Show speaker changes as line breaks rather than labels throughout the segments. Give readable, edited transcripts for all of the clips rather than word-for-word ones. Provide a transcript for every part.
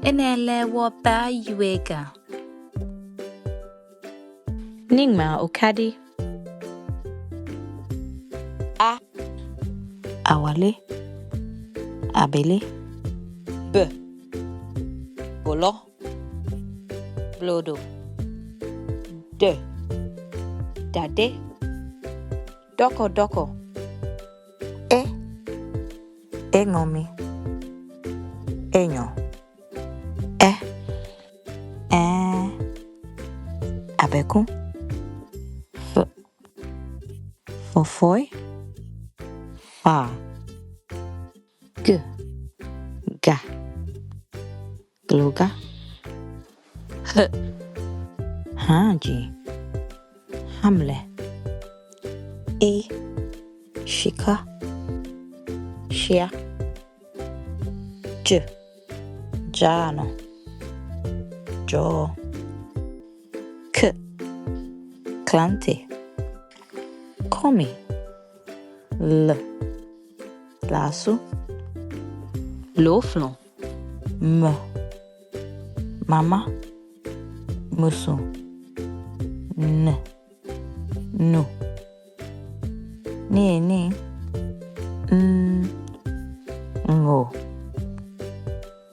Enele wapa yuega.
Ningma okadi. A. Awale. Abele. B. Bolo. Blodo. D. Dade. Doko doko. E. Engomi. Enyo. E. Abeku. F. Fofoy. Fa. G. Ga. Gloga. H. Haji. Hamle. E. Shika. Shia. J. Jano. Jo. K. Klante. Komi. L. Lasso. Loflon. M. Mama. Musu. N. Nu. Ni. Ngo.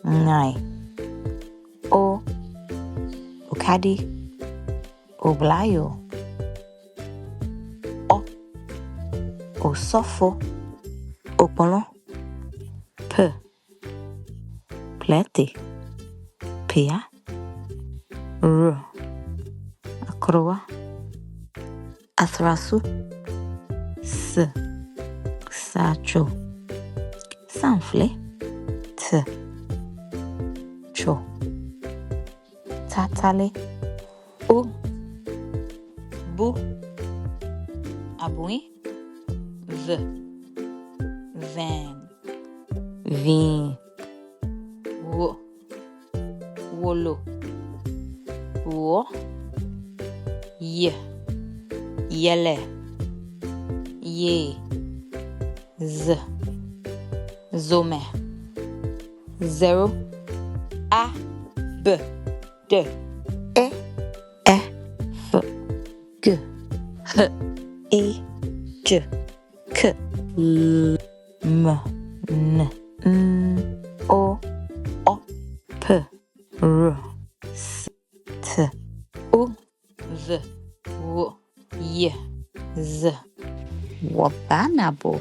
Ngai. O. Okadi. Oblayo. O. Osofo. Opolon. P. Plete. Pia. R. Akroa. Athrasu. S. Sacho. Sanfle. T. Cho. Tatale. U. Bu. Abui. V. Van. Vin. Wo. Wolo. Wo. Ye. Yele. Ye. Z. Zome. Zero. A. B. D. E. F. G. H. E. J. K. L. M. N. O. O. P. R. S. T. U. V. W. Y. Z. Wabanabo.